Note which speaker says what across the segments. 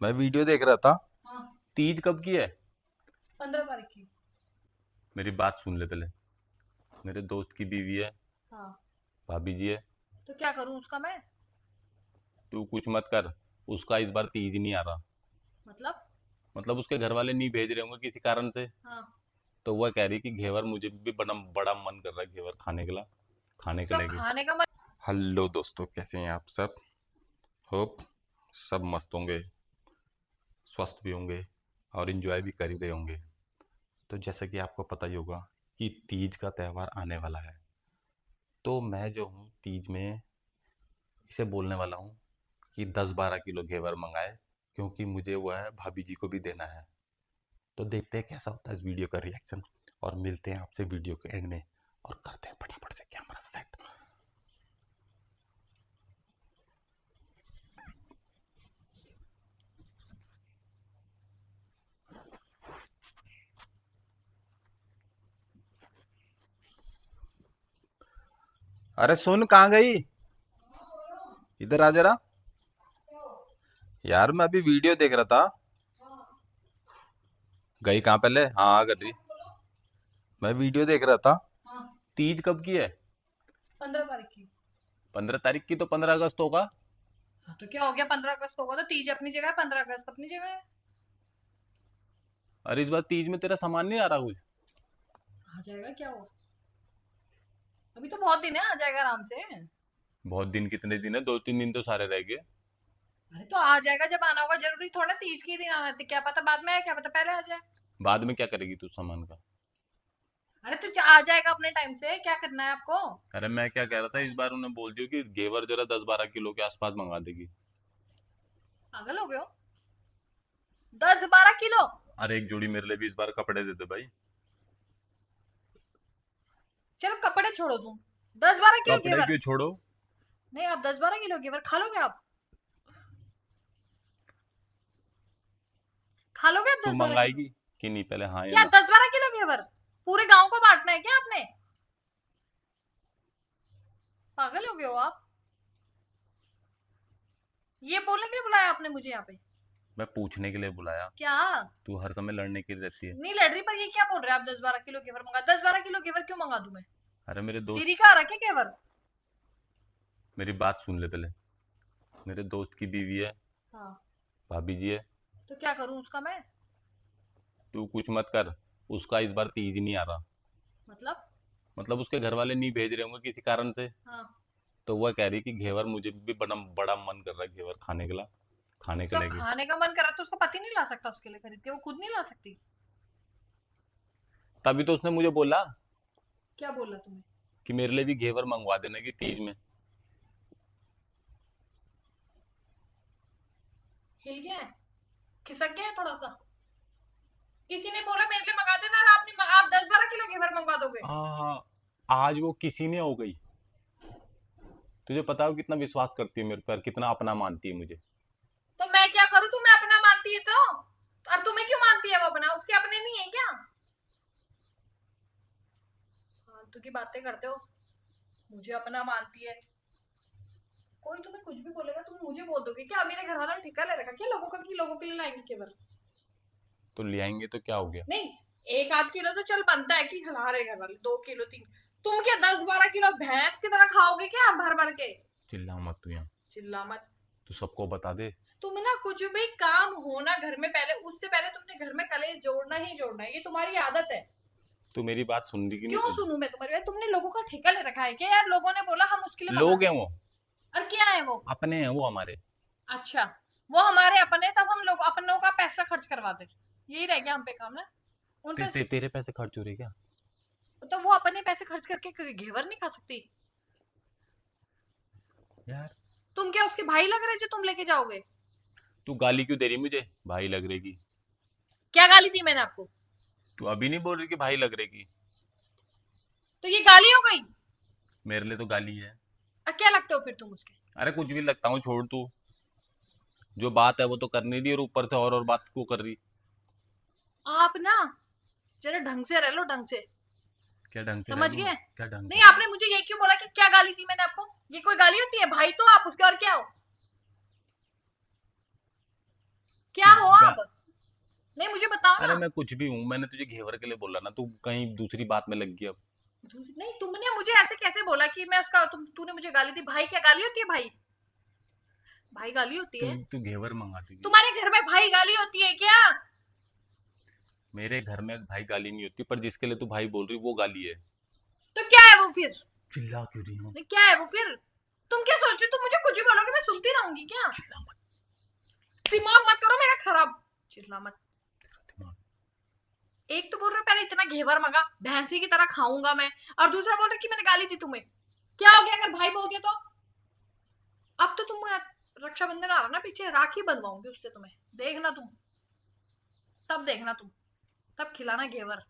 Speaker 1: मैं वीडियो देख रहा था।
Speaker 2: हाँ।
Speaker 1: तीज कब की है?
Speaker 2: 15 तारीख की।
Speaker 1: मेरी बात सुन ले पहले। मेरे दोस्त की बीवी है,
Speaker 2: हाँ।
Speaker 1: भाभी जी है।
Speaker 2: तो क्या करूं उसका मैं?
Speaker 1: तू कुछ मत कर। उसका इस बार तीज नहीं आ रहा।
Speaker 2: मतलब?
Speaker 1: मतलब उसके घर वाले नहीं भेज रहे होंगे किसी कारण से।
Speaker 2: हाँ।
Speaker 1: तो वह कह रही कि घेवर, मुझे भी बड़ा बड़ा मन कर रहा है घेवर खाने के लिए, खाने के
Speaker 2: तो
Speaker 1: लिए।
Speaker 2: खाने का मन।
Speaker 1: हेलो दोस्तों, कैसे हैं आप सब? होप सब मस्त होंगे, स्वस्थ भी होंगे और इन्जॉय भी कर ही रहे होंगे। तो जैसा कि आपको पता ही होगा कि तीज का त्यौहार आने वाला है। तो मैं जो हूँ तीज में इसे बोलने वाला हूँ कि 10-12 किलो घेवर मंगाए, क्योंकि मुझे वो है भाभी जी को भी देना है। तो देखते हैं कैसा होता है इस वीडियो का रिएक्शन, और मिलते हैं आपसे वीडियो के एंड में, और करते हैं फटाफट से कैमरा सेट। अरे सुन, कहाँ गई? इधर आ जरा। यार मैं अभी वीडियो देख रहा था। गई कहाँ पहले? हाँ आ कर रही। मैं वीडियो देख रहा था।
Speaker 2: हाँ।
Speaker 1: तीज कब की है?
Speaker 2: 15 तारीख की।
Speaker 1: 15 तारीख की तो 15 अगस्त होगा।
Speaker 2: हाँ, तो क्या हो गया? 15 अगस्त होगा तो तीज अपनी जगह है, 15 अगस्त अपनी जगह है।
Speaker 1: अरे इस बार तीज में तेरा सामान नहीं आ रहा कुछ?
Speaker 2: आ जाएगा, क्या हो? अभी तो बहुत दिन है, आ जाएगा आराम से।
Speaker 1: बहुत दिन? कितने दिन है? 2-3 दिन तो सारे रह गए।
Speaker 2: अरे तो आ जाएगा जब आना होगा, जरूरी थोड़ा तीज के ही दिन आना है। क्या पता बाद में आए, क्या पता पहले आ जाए।
Speaker 1: बाद में क्या करेगी तू सामान का?
Speaker 2: अरे तो आ जाएगा अपने टाइम से, क्या करना है आपको?
Speaker 1: अरे मैं क्या कह रहा था, इस बार उन्हें बोल दियो कि घेवर जरा 10-12 किलो के आसपास मंगा देगी।
Speaker 2: पागल हो गए हो? 10-12 किलो?
Speaker 1: अरे एक जोड़ी मेरे लिए भी इस बार कपड़े दे दे भाई।
Speaker 2: चलो कपड़े छोड़ो तुम। 10-12 किलो
Speaker 1: कपड़े
Speaker 2: घेवर?
Speaker 1: क्यों छोड़ो?
Speaker 2: नहीं, आप 10-12 किलो घेवर खा लोगे आप? खा लोगे आप
Speaker 1: तू
Speaker 2: 10-12 किलो?
Speaker 1: मंगाएगी कि नहीं, पहले हाँ या
Speaker 2: क्या
Speaker 1: ना?
Speaker 2: 10-12 किलो घेवर? पूरे गांव को बांटना है क्या आपने? पागल हो गए हो आप? ये बोलने के लिए बुलाया आपने मुझे यहाँ पे?
Speaker 1: मैं पूछने के लिए बुलाया।
Speaker 2: क्या?
Speaker 1: तू हर समय लड़ने की रहती है।
Speaker 2: नहीं लड़ रही, पर ये क्या बोल रहे हैं आप? 10-12 किलो घेवर मंगा? 10-12 किलो घेवर क्यों मंगा दूं मैं?
Speaker 1: अरे मेरे दोस्त,
Speaker 2: दीदी का आ रहा क्या घेवर?
Speaker 1: मेरी बात सुन ले पहले। मेरे दोस्त की बीवी है,
Speaker 2: हाँ।
Speaker 1: भाभी जी है।
Speaker 2: तो क्या करूं उसका मैं?
Speaker 1: तू कुछ मत कर। उसका इस बार तीज नहीं आ रहा।
Speaker 2: मतलब?
Speaker 1: मतलब उसके घर वाले नहीं भेज रहे होंगे किसी कारण से।
Speaker 2: हाँ।
Speaker 1: तो वह कह रही कि घेवर, मुझे भी बड़ा बड़ा मन कर रहा है घेवर खाने के लिए, खाने के
Speaker 2: तो
Speaker 1: लिए।
Speaker 2: खाने का मन करा तो उसका पति नहीं ला सकता उसके लिए खरीद के? वो खुद नहीं ला सकती?
Speaker 1: तभी तो उसने मुझे बोला
Speaker 2: क्या बोला तुम्हें?
Speaker 1: कि मेरे लिए भी घेवर मंगवा देने की तीज में।
Speaker 2: हिल गया है? खिसक गया है थोड़ा सा? किसी ने बोला मेरे लिए मंगा देना, और आपने आप 10-12 किलो घेवर मंगवा दोगे?
Speaker 1: हाँ, आज वो किसी ने हो गई। तुझे पता हो कितना विश्वास करती है मेरे पर, कितना अपना मानती है मुझे।
Speaker 2: तो मैं क्या करूं? तुम्हें अपना मानती है तो? और तुम्हें क्यों मानती है वो अपना? उसके अपने नहीं है क्या? फालतू की बातें करते हो। मुझे अपना मानती है? कोई तुम्हें कुछ भी बोलेगा तुम मुझे बोल दोगे क्या? मेरे घर वालों ने ठेका ले रखा क्या लोगों का कि लोगों के लिए लाएंगे केवल?
Speaker 1: तो ले आएंगे तो क्या हो गया?
Speaker 2: नहीं, 1-8 किलो तो चल बनता है कि खिला रहे घर वाले, 2 किलो 3। तुम क्या 10-12 किलो भैंस की तरह खाओगे क्या भर भर के?
Speaker 1: चिल्ला मत तू यहाँ।
Speaker 2: चिल्ला मत।
Speaker 1: तू सबको बता दे।
Speaker 2: तुम ना कुछ भी काम होना घर में, पहले उससे पहले तुमने घर में कलेश जोड़ना ही जोड़ना है, ये तुम्हारी आदत है।
Speaker 1: तू मेरी बात सुन रही कि नहीं
Speaker 2: क्यों
Speaker 1: सुन?
Speaker 2: सुनूं मैं तुम्हारी बात? तुमने लोगों का ठेका ले रखा है क्या यार? लोगों ने बोला हम उसके लिए मंगा
Speaker 1: लोग हैं
Speaker 2: देंगे।
Speaker 1: वो,
Speaker 2: और क्या है वो?
Speaker 1: अपने हैं वो हमारे।
Speaker 2: अच्छा। वो हमारे अपने, तब हम लोग अपनों का पैसा खर्च करवाते। यही रह गया हम पे काम ना। उन पैसे।
Speaker 1: तेरे पैसे खर्च हो रहे क्या?
Speaker 2: तो वो अपने पैसे खर्च करके घेवर नहीं खा सकती?
Speaker 1: यार,
Speaker 2: तुम क्या उसके भाई लग रहे जो तुम लेके जाओगे?
Speaker 1: तू गाली क्यों दे रही मुझे भाई लग रहेगी?
Speaker 2: क्या गाली दी मैंने आपको?
Speaker 1: तू अभी नहीं बोल रही कि भाई लग रहेगी?
Speaker 2: तो ये गाली हो गई?
Speaker 1: मेरे लिए तो गाली है।
Speaker 2: और क्या लगते हो फिर तुम उसके?
Speaker 1: अरे कुछ भी लगता हूँ, छोड़ तू। जो बात है वो तो करनी दी, और ऊपर से और बात क्यों कर रही?
Speaker 2: आप ना जरा ढंग से रह लो, ढंग से।
Speaker 1: क्या ढंग से रह
Speaker 2: समझ
Speaker 1: लूं?
Speaker 2: गए?
Speaker 1: क्या ढंग
Speaker 2: नहीं,
Speaker 1: से?
Speaker 2: आपने मुझे ये क्यों बोला कि क्या गाली दी मैंने आपको? ये कोई गाली होती है? भाई तो आप उसके, और क्या हो? नहीं मुझे बताओ
Speaker 1: अरे
Speaker 2: ना।
Speaker 1: मैं कुछ भी हूँ, मैंने तुझे घेवर के लिए बोला ना, तू कहीं दूसरी बात में लग गई अब।
Speaker 2: नहीं तुमने मुझे ऐसे कैसे बोला कि मैं उसका तूने मुझे गाली दी? भाई क्या गाली होती है? भाई भाई गाली होती
Speaker 1: तू
Speaker 2: है?
Speaker 1: तू घेवर मंगाती थी।
Speaker 2: तुम्हारे घर में भाई गाली होती है क्या?
Speaker 1: मेरे घर में भाई गाली नहीं होती, पर जिसके लिए तू भाई बोल रही वो गाली है।
Speaker 2: तो क्या है वो फिर?
Speaker 1: चिल्ला क्यों रही हूँ?
Speaker 2: नहीं क्या है वो फिर? तुम क्या सोच रहे हो? तुम मुझे कुछ भी बोलोगे मैं सुनती रहूंगी क्या?
Speaker 1: चिल्ला मत।
Speaker 2: दिमाग मत करो मेरा खराब। चिल्ला मत।
Speaker 1: दिमाग।
Speaker 2: एक तो बोल रहे हो पहले इतना घेवर मंगा, भैंसी की तरह खाऊंगा मैं, और दूसरा बोल रहे कि मैंने गाली दी तुम्हें। क्या हो गया अगर भाई बोल दिया तो? अब तो तुम रक्षाबंधन आ रहा ना पीछे, राखी बनवाऊंगी उससे तुम्हें, देखना तुम। तब देखना तुम, तब खिलाना घेवर।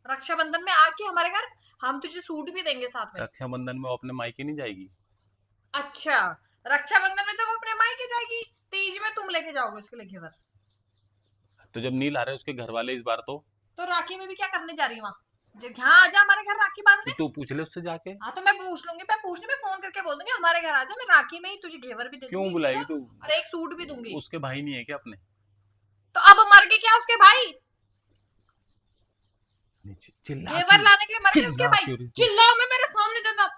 Speaker 2: रक्षाबंधन में आके हमारे घर हम तुझे सूट भी देंगे साथ में।
Speaker 1: रक्षाबंधन में वो अपने मायके नहीं जाएगी?
Speaker 2: अच्छा, रक्षाबंधन में तो वो अपने मायके जाएगी, तीज में तुम लेके जाओगे उसके लिए घेवर।
Speaker 1: तो जब नहीं ला रहे उसके घर वाले इस बार
Speaker 2: तो राखी में भी क्या करने जा रही है वहां? जब यहाँ आजा हमारे घर राखी बांधने।
Speaker 1: तो तू पूछ ले उससे जाके।
Speaker 2: हाँ तो मैं पूछ लूंगी, मैं पूछने में फोन करके बोल दूंगी हमारे घर आजा, मैं राखी में ही तुझे घेवर भी दे
Speaker 1: क्यों
Speaker 2: दूंगी,
Speaker 1: बुलाएगी
Speaker 2: ठीक है?
Speaker 1: तू?
Speaker 2: और एक सूट भी दूंगी।
Speaker 1: उसके भाई नहीं है क्या अपने?
Speaker 2: तो अब मर गए क्या उसके भाई?
Speaker 1: चिल्ला
Speaker 2: घेवर
Speaker 1: क्यों?
Speaker 2: लाने के लिए मर गए उसके
Speaker 1: चिल्ला
Speaker 2: भाई?
Speaker 1: क्यों रही तू?
Speaker 2: चिल्लाओ मैं मेरे सामने ज्यादा।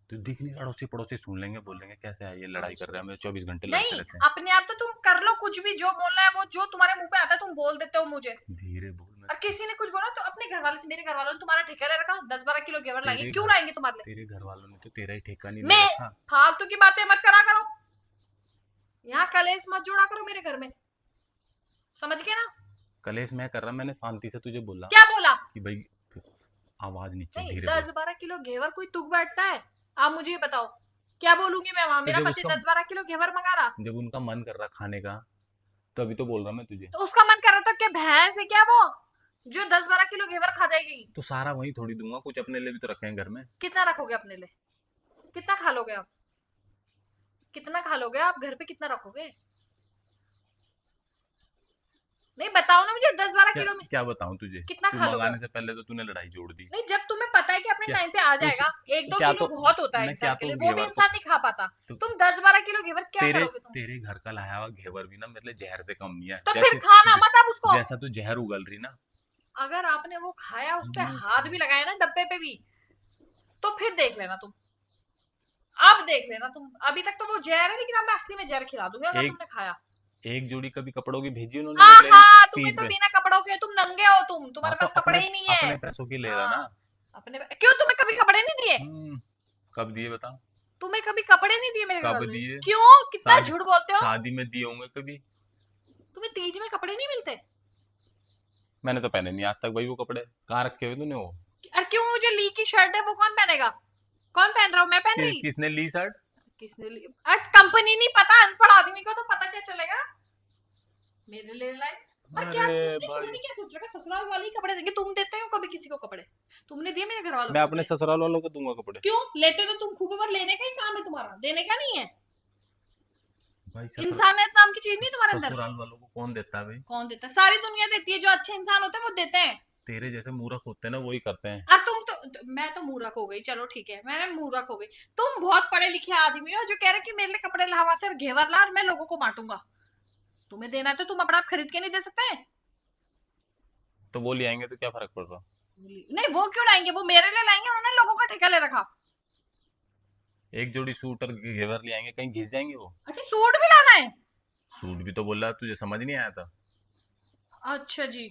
Speaker 1: तो दिख नहीं, अड़ोसी पड़ोसी सुन लेंगे, बोलेंगे कैसे है ये, लड़ाई कर रहे हैं, हमें 24 घंटे लड़ते
Speaker 2: नहीं,
Speaker 1: रहते हैं।
Speaker 2: अपने आप तो तुम कर लो कुछ भी, जो बोलना है वो जो तुम्हारे मुंह पे आता है तुम बोल देते हो मुझे।
Speaker 1: धीरे बोल। मैं
Speaker 2: और किसी ने कुछ बोला तो अपने घर वाले से, मेरे घर वालों ने तुम्हारा ठेका ले रखा, 10-12 किलो घेवर लाएंगे,
Speaker 1: तेरे
Speaker 2: क्यों
Speaker 1: घर
Speaker 2: लाएंगे तुम्हारे लिए?
Speaker 1: तेरे घर वालों ने तो तेरा ही ठेका नहीं ले
Speaker 2: मैं
Speaker 1: रखा।
Speaker 2: फालतू की बातें मत करा करो, यहाँ कलेश मत जोड़ा करो मेरे घर में, समझ गए ना?
Speaker 1: कलेश मैं कर रहा, मैंने शांति से तुझे बोला
Speaker 2: क्या बोला?
Speaker 1: कि भाई आवाज नीचे,
Speaker 2: नहीं,
Speaker 1: धीरे बोल।
Speaker 2: 10-12 किलो घेवर कोई तुक बैठता है? आप मुझे ये बताओ, क्या बोलूंगी मैं वहां?
Speaker 1: तो
Speaker 2: मेरा
Speaker 1: जब
Speaker 2: पति
Speaker 1: उसका
Speaker 2: 10-12 किलो घेवर मंगा रहा,
Speaker 1: जब उनका मन कर रहा खाने का, तो अभी तो बोल रहा मैं तुझे।
Speaker 2: तो उसका मन कर रहा था क्या भैंस है क्या वो जो 10-12 किलो घेवर खा जाएगी?
Speaker 1: तो सारा वही थोड़ी दूंगा, कुछ अपने लिए भी तो रखे हैं घर में।
Speaker 2: कितना रखोगे अपने लिए? कितना खा लोगे आप? कितना खा लोगे आप? घर पे कितना रखोगे? नहीं बताओ ना मुझे, 10-12
Speaker 1: क्या
Speaker 2: किलो में
Speaker 1: क्या बताऊं तुझे?
Speaker 2: कितना
Speaker 1: तू
Speaker 2: खा लोगे
Speaker 1: मंगाने
Speaker 2: आप?
Speaker 1: से पहले तो तूने लड़ाई जोड़ दी।
Speaker 2: नहीं, जब तुम्हें पता है कि अपने
Speaker 1: क्या
Speaker 2: टाइम पे आ
Speaker 1: उस
Speaker 2: जाएगा, 1-2
Speaker 1: क्या
Speaker 2: किलो
Speaker 1: तो
Speaker 2: बहुत होता है
Speaker 1: मैं
Speaker 2: इंसान
Speaker 1: क्या
Speaker 2: के
Speaker 1: तो
Speaker 2: लिए,
Speaker 1: उस
Speaker 2: वो भी
Speaker 1: घेवर को
Speaker 2: इंसान नहीं खा पाता।
Speaker 1: तो
Speaker 2: तुम 10-12 किलो घेवर क्या
Speaker 1: तेरे
Speaker 2: करोगे तुम?
Speaker 1: तेरे घर का लाया हुआ घेवर भी ना मेरे लिए जहर से कम नहीं है।
Speaker 2: तो फिर खाना मत आप उसको।
Speaker 1: जैसा तू जहर उगल रही ना।
Speaker 2: अगर आपने वो खाया, उस पे
Speaker 1: हम्म।
Speaker 2: हाथ भी लगाया ना डब्बे पे भी, तो फिर देख लेना तुम। अब देख लेना तुम, अभी तक तो वो जहर है, लेकिन अब मैं असली में जहर खिला दूंगी अगर
Speaker 1: एक
Speaker 2: तुमने खाया।
Speaker 1: एक जोड़ी कभी कपड़ों की भेजी उन्होंने मेरे लिए
Speaker 2: हाँ, तुम्हें
Speaker 1: तीज
Speaker 2: तो
Speaker 1: में।
Speaker 2: बिना कपड़ों के, तुम नंगे हो,
Speaker 1: हाँ
Speaker 2: तुम्हारे
Speaker 1: तो
Speaker 2: पास कपड़े
Speaker 1: अपने
Speaker 2: ही नहीं है।
Speaker 1: अपने पैसों की ले रहा ना।
Speaker 2: हाँ, अपने क्यों तुम्हें कभी कपड़े नहीं दिए?
Speaker 1: कब दिए बता?
Speaker 2: तुम्हें कभी कपड़े नहीं दिए मेरे घर
Speaker 1: कब
Speaker 2: वालों ने?
Speaker 1: दिए?
Speaker 2: क्यों? कितना
Speaker 1: शादी
Speaker 2: झूठ बोलते हो?
Speaker 1: शादी में दिए होंगे कभी।
Speaker 2: तुम्हें तीज में कपड़े नहीं मिलते?
Speaker 1: मैंने तो पहने नहीं आज तक भाई वो कपड़े। कहाँ रखे हुए तूने वो?
Speaker 2: और क्यों? जो ली की शर्ट है वो कौन पहनेगा? कौन पहन रहा हूँ? मैं पहन रही?
Speaker 1: किसने ली शर्ट?
Speaker 2: किसने ली? आज कंपनी नहीं पता, अनपढ़ आदमी को तो पता क्या चलेगा? मेरे लिए लाए। और क्या
Speaker 1: अरे भाई,
Speaker 2: तुमने क्या सोच रखा ससुराल वाले ही कपड़े देंगे? तुम देते हो कभी किसी को कपड़े? तुमने दिए मेरे घर वालों
Speaker 1: मैं
Speaker 2: को
Speaker 1: अपने
Speaker 2: कपड़े?
Speaker 1: ससुराल वालों को दूंगा कपड़े।
Speaker 2: क्यों? लेते तो तुम खूब, पर लेने का ही काम है तुम्हारा, देने का नहीं है।
Speaker 1: भाई
Speaker 2: इंसानियत नाम की चीज नहीं तुम्हारे अंदर।
Speaker 1: ससुराल वालों को कौन देता है भाई?
Speaker 2: कौन देता है? सारी दुनिया देती है, जो अच्छे इंसान होते हैं वो देते हैं।
Speaker 1: तेरे जैसे मूर्ख होते हैं ना वही करते हैं।
Speaker 2: अब तुम तो, मैं तो मूर्ख हो गई, चलो ठीक है, मैं मूर्ख हो गई। तुम बहुत पढ़े लिखे आदमी हो जो कह रहे कि मेरे लिए कपड़े ला वहां से, घेवर ला और मैं लोगों को बांटूंगा। तुम्हें देना है तो तुम अपना आप खरीद के नहीं दे सकते?
Speaker 1: तो वो ले आएंगे तो क्या फर्क पड़ रहा?
Speaker 2: नहीं, वो क्यों लाएंगे? वो मेरे लिए लाएंगे, उन्होंने लोगों का ठेका ले रखा।
Speaker 1: एक जोड़ी सूट और घेवर ले आएंगे, कहीं घिस जाएंगे वो?
Speaker 2: अच्छा, सूट भी लाना है?
Speaker 1: सूट भी तो बोल रहा है, तुझे समझ नहीं आया था?
Speaker 2: अच्छा जी,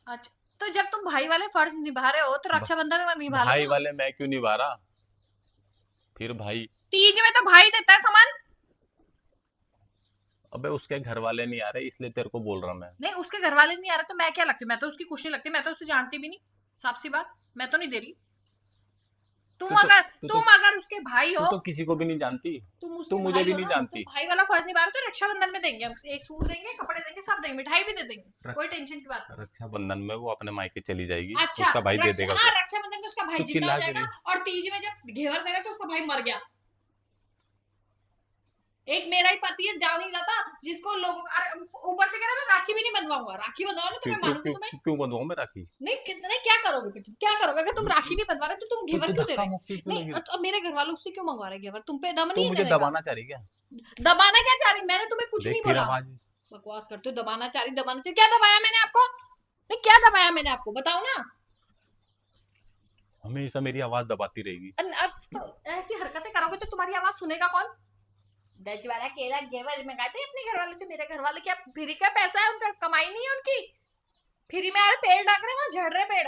Speaker 2: अच्छा। तो जब तुम भाई वाले फर्ज निभा रहे हो तो रक्षाबंधन में निभा लो
Speaker 1: भाई
Speaker 2: ना।
Speaker 1: वाले मैं क्यों निभा रहा? फिर भाई,
Speaker 2: तीज में तो भाई देता है सामान।
Speaker 1: अबे उसके घर वाले नहीं आ रहे इसलिए तेरे को बोल रहा मैं।
Speaker 2: नहीं, उसके घर वाले नहीं आ रहे तो मैं क्या लगती हूँ? मैं तो उसकी कुछ नहीं लगती, मैं तो उसे जानती भी नहीं, साफ सी बात, मैं तो नहीं दे रही। तुम अगर उसके भाई
Speaker 1: तू
Speaker 2: हो,
Speaker 1: तो किसी को भी नहीं जानती।
Speaker 2: तुम उसके
Speaker 1: तू मुझे
Speaker 2: भाई
Speaker 1: भी
Speaker 2: हो
Speaker 1: नहीं
Speaker 2: ना,
Speaker 1: जानती।
Speaker 2: तो भाई वाला फर्ज निभा रहे हो तो रक्षाबंधन में देंगे हम, एक सूट देंगे, कपड़े देंगे, सब देंगे, मिठाई भी दे देंगे, कोई टेंशन की बात नहीं।
Speaker 1: रक्षाबंधन में वो अपने मायके चली जाएगी।
Speaker 2: अच्छा,
Speaker 1: उसका भाई दे देगा
Speaker 2: हाँ,
Speaker 1: उसे।
Speaker 2: रक्षाबंधन में उसका भाई
Speaker 1: तू
Speaker 2: जिंदा
Speaker 1: चिल्ला
Speaker 2: हो
Speaker 1: के
Speaker 2: जाएगा, और तीज में जब घेवर दे रहे तो उसका भाई मर गया। एक मेरा ही पति है, जान नहीं जाता, जिसको लोगों ऊपर से कह रहा मैं राखी भी नहीं बंधवाऊंगा। राखी बंधवाओ ना तो मैं मानूंगी तुम्हें।
Speaker 1: क्यों बंधुआ मैं राखी?
Speaker 2: नहीं, कितने क्या करोगे फिर? तुम क्या करोगे अगर तुम राखी नहीं बंधवा रहे तो तुम घेवर क्यों दे रहे? नहीं, अब मेरे घर वालों उससे क्यों मंगवा रहे घेवर? तुम पे दम नहीं है
Speaker 1: मुझे
Speaker 2: देने का?
Speaker 1: दबाना चाह रही क्या?
Speaker 2: दबाना क्या चाह रही? मैंने तुम्हें कुछ
Speaker 1: देख
Speaker 2: नहीं
Speaker 1: फिर
Speaker 2: बोला।
Speaker 1: आवाज
Speaker 2: बकवास करते हो, दबाना चाह रही, दबाना चाह, क्या दबाया मैंने आपको? नहीं, क्या दबाया मैंने आपको, बताओ ना।
Speaker 1: हमेशा मेरी आवाज दबाती रहेगी।
Speaker 2: अब तो ऐसी हरकतें करोगे तो तुम्हारी आवाज सुनेगा कौन? 10 वाला केला घेवर मंगाते हैं अपने घर वाले से। मेरे घर वाले क्या फ्री का पैसा है उनका? कमाई नहीं है उनकी। फ्री में यार पेड़ लग रहे, वहां झड़ रहे पेड़,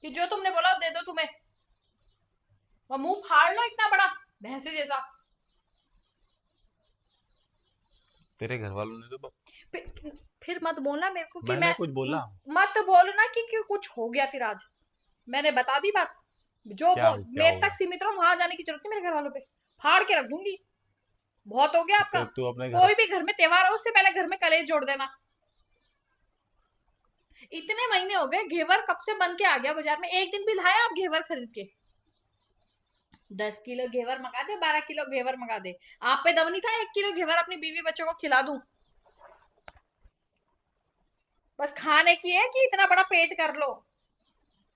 Speaker 2: कि जो तुमने बोला दे दो तुम्हें। वो मुंह फाड़ लो इतना बड़ा भैंसे जैसा।
Speaker 1: तेरे घर वालों ने तो
Speaker 2: फिर मत बोलना मेरे को कि
Speaker 1: मैंने
Speaker 2: मैं,
Speaker 1: कुछ बोला?
Speaker 2: मत बोलना कि कुछ हो गया फिर आज। मैंने बता दी बात। जो
Speaker 1: क्या
Speaker 2: बोल
Speaker 1: क्या
Speaker 2: मेरे
Speaker 1: होगा?
Speaker 2: तक सीमित रहो, वहां जाने की जरूरत नहीं मेरे घर वालों पे। फाड़ के रख दूंगी। बहुत हो गया आपका।
Speaker 1: तो तू अपने घर
Speaker 2: कोई भी घर में त्योहार हो उससे पहले घर में कलेश जोड़ देना। इतने महीने हो गए, घेवर कब से बन के आ गया बाजार में? एक दिन भी लाया आप घेवर खरीद के? 10 किलो घेवर मंगा दे, 12 किलो घेवर मंगा दे। आप पे दम नहीं था 1 किलो घेवर अपनी बीवी बच्चों को खिला दूं? बस खाने की है कि इतना बड़ा पेट कर लो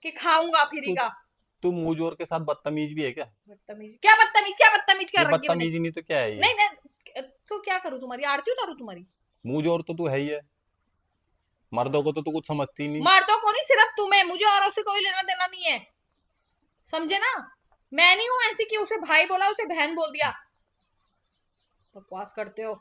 Speaker 2: कि खाऊंगा फ्री
Speaker 1: तू
Speaker 2: का।
Speaker 1: तू मुंह जोर के साथ बदतमीज भी है क्या?
Speaker 2: बदतमीज क्या? बदतमीज क्या? बदतमीज
Speaker 1: ये
Speaker 2: कर रखी है मैंने?
Speaker 1: बदतमीजी नहीं तो क्या है ये?
Speaker 2: नहीं नहीं, तो क्या करूं? तुम्हारी आरती उतारू तुम्हारी?
Speaker 1: मुंह जोर तो तू है ही है। मर्दों को तो तू कुछ समझती नहीं।
Speaker 2: मर्दों को नहीं, सिर्फ तुम्हें, मुझे औरों से कोई लेना देना नहीं है, समझे ना? मैं नहीं हूं ऐसी कि उसे भाई बोला उसे बहन बोल दिया। बकवास करते हो।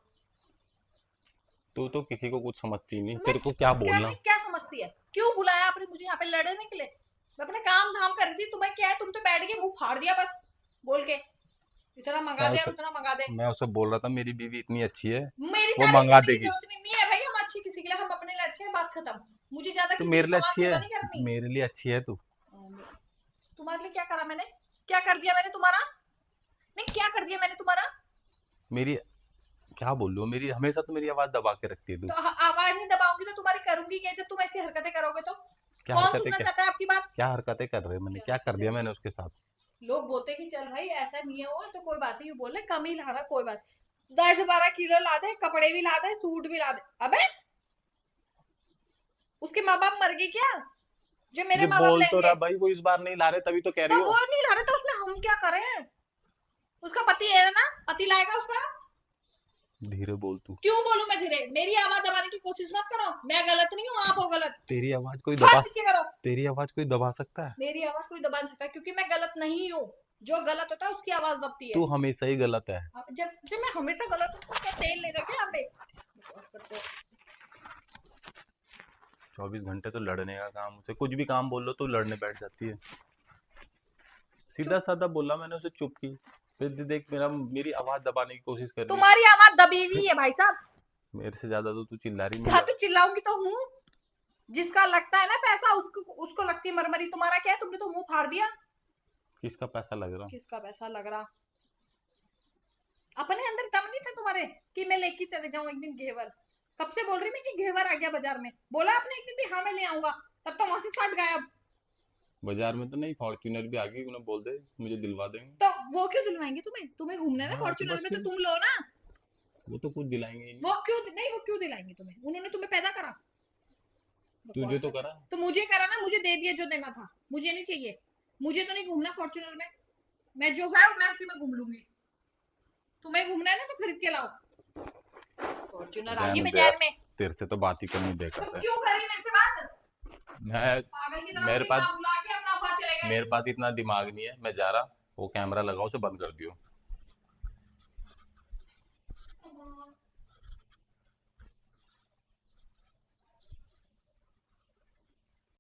Speaker 1: तू तो किसी को कुछ समझती नहीं,
Speaker 2: मैं
Speaker 1: तेरे को क्या
Speaker 2: क्या,
Speaker 1: बोलना।
Speaker 2: मैं क्या समझती है? क्यों बुलाया आपने मुझे यहाँ पे लड़ने के लिए? मैं अपने काम धाम कर रही थी, तुम्हें क्या है? तुम तो बैठ के मुंह फाड़ दिया बस बोल के, इतना मंगा
Speaker 1: मैं
Speaker 2: दे
Speaker 1: उसे
Speaker 2: और उतना मंगा दे।
Speaker 1: मैं उसे बोल रहा था मेरी बीवी इतनी अच्छी है,
Speaker 2: मेरी
Speaker 1: वो
Speaker 2: तारीफ
Speaker 1: मंगा
Speaker 2: करने की
Speaker 1: देगी।
Speaker 2: जरूरत नहीं है भाई, हम अच्छे किसी के लिए, हम अपने लिए अच्छे हैं, बात खत्म। मुझे ज्यादा
Speaker 1: तू
Speaker 2: किसी की
Speaker 1: मेरे लिए
Speaker 2: समाज
Speaker 1: अच्छी
Speaker 2: सेवा
Speaker 1: है,
Speaker 2: नहीं करनी।
Speaker 1: मेरे लिए अच्छी है तू।
Speaker 2: तुम्हारे लिए क्या करा मैंने? क्या कर दिया मैंने तुम्हारा? नहीं, क्या कर दिया मैंने तुम्हारा?
Speaker 1: मेरी क्या बोल रही हो? मेरी हमेशा तो मेरी आवाज दबा के रखती है तू।
Speaker 2: तो आवाज नहीं दबाऊंगी तो तुम्हारी करूंगी क्या? जब तुम ऐसी हरकतें करोगे तो
Speaker 1: क्या
Speaker 2: कौन
Speaker 1: हरकतें
Speaker 2: सुनना
Speaker 1: क्या
Speaker 2: चाहता है आपकी बात?
Speaker 1: क्या हरकतें कर रहे हैं? मैंने
Speaker 2: क्या
Speaker 1: क्या कर
Speaker 2: हरकतें
Speaker 1: दिया
Speaker 2: कर?
Speaker 1: मैंने उसके साथ?
Speaker 2: लोग बोलते कि चल भाई ऐसा नहीं है वो, तो कोई बात नहीं, बोले कम ही ला रहा, कोई बात। 10-12 किलो ला दे, कपड़े भी ला दे, सूट भी ला दे। अबे उसके माँ बाप मर गए क्या जो मेरे
Speaker 1: तुझे
Speaker 2: माँ बाप
Speaker 1: बोल तो
Speaker 2: लेंगे?
Speaker 1: रहा भाई, वो इस बार नहीं ला रहे तभी तो कह रही
Speaker 2: तो
Speaker 1: हो।
Speaker 2: वो नहीं ला रहे तो उसमें हम क्या करें? उसका पति है ना, पति लाएगा उसका।
Speaker 1: धीरे बोल तू।
Speaker 2: क्यों बोलूं मैं धीरे? मेरी आवाज दबाने की कोशिश मत करो, मैं गलत नहीं हूँ, आप हो गलत।
Speaker 1: तेरी आवाज कोई
Speaker 2: हाथ
Speaker 1: दबा
Speaker 2: नीचे करो।
Speaker 1: तेरी आवाज कोई दबा सकता है?
Speaker 2: मेरी आवाज कोई दबा नहीं सकता क्योंकि मैं गलत नहीं हूँ। जो गलत होता है उसकी आवाज दबती है।
Speaker 1: तू हमेशा ही गलत है।
Speaker 2: जब जब मैं हमेशा गलत हूँ तो क्या तेल ले रहे हो क्या यहाँ पे? बकवास करते हो।
Speaker 1: 24 घंटे तो लड़ने का काम, उसे कुछ भी काम बोल लो तो लड़ने बैठ जाती है। सीधा
Speaker 2: चुप।
Speaker 1: साधा बोला मैंने उसे, चुप की। फिर देख मेरी आवाज दबाने की कोशिश कर रही है।
Speaker 2: तुम्हारी आवाज दबी हुई है भाई साहब।
Speaker 1: मेरे से ज्यादा तो तू चिल्ला रही
Speaker 2: हाँ
Speaker 1: मेरी।
Speaker 2: तो चिल्लाऊंगी तो हूँ। जिसका लगता है ना पैसा उसको उसको लगती है मरमरी। तुम्हारा क्या है? तुमने तो मुंह फाड़ दिया।
Speaker 1: किसका पैसा लग रहा?
Speaker 2: किसका पैसा लग रहा? अपने अंदर दम नहीं था तुम्हारे कि मैं लेके चले जाऊं एक दिन घेवर? कब से बोल रही मैं कि घेवर आ गया बाजार में? बोला आपने एक दिन भी हाँ मैं ले आऊंगा, तब तो वहां से सट गायब।
Speaker 1: बाजार में तो नहीं, फॉर्च्यूनर भी आ गई, उन्हें बोल दे मुझे दिलवा देंगे।
Speaker 2: तो वो क्यों दिलवाएंगे तुम्हें? तुम्हें घूमना है ना
Speaker 1: हाँ तो
Speaker 2: फॉर्च्यूनर
Speaker 1: बस
Speaker 2: में, तो
Speaker 1: फिर
Speaker 2: तुम लो ना।
Speaker 1: वो तो कुछ दिलाएंगे ही नहीं।
Speaker 2: वो क्यों नहीं? वो क्यों दिलाएंगे तुम्हें? उन्होंने तुम्हें पैदा करा।
Speaker 1: तुझे
Speaker 2: बकवास
Speaker 1: तो
Speaker 2: करते।
Speaker 1: करा।
Speaker 2: तो मुझे करा ना, मुझे दे दिया जो देना था। मुझे नहीं चाहिए। मुझे तो नहीं घूमना फॉर्च्यूनर में। मैं जो है मैं उसी में घूम लूंगी। तुम्हें घूमना है ना तो खरीद के लाओ। फॉर्च्यूनर आ गई
Speaker 1: रहने दे यार,
Speaker 2: बाजार में।
Speaker 1: तेरे से तो बात ही करनी
Speaker 2: तो
Speaker 1: बेकार है।
Speaker 2: क्यों करी मेरे से बात?
Speaker 1: मैं
Speaker 2: पागल की तरह
Speaker 1: मेरे
Speaker 2: मुझे
Speaker 1: पास
Speaker 2: यहाँ बुला के अपना वहां चले गए।
Speaker 1: मेरे पास इतना दिमाग नहीं है। मैं जा रहा, वो कैमरा लगाओ, उसे बंद कर दियो।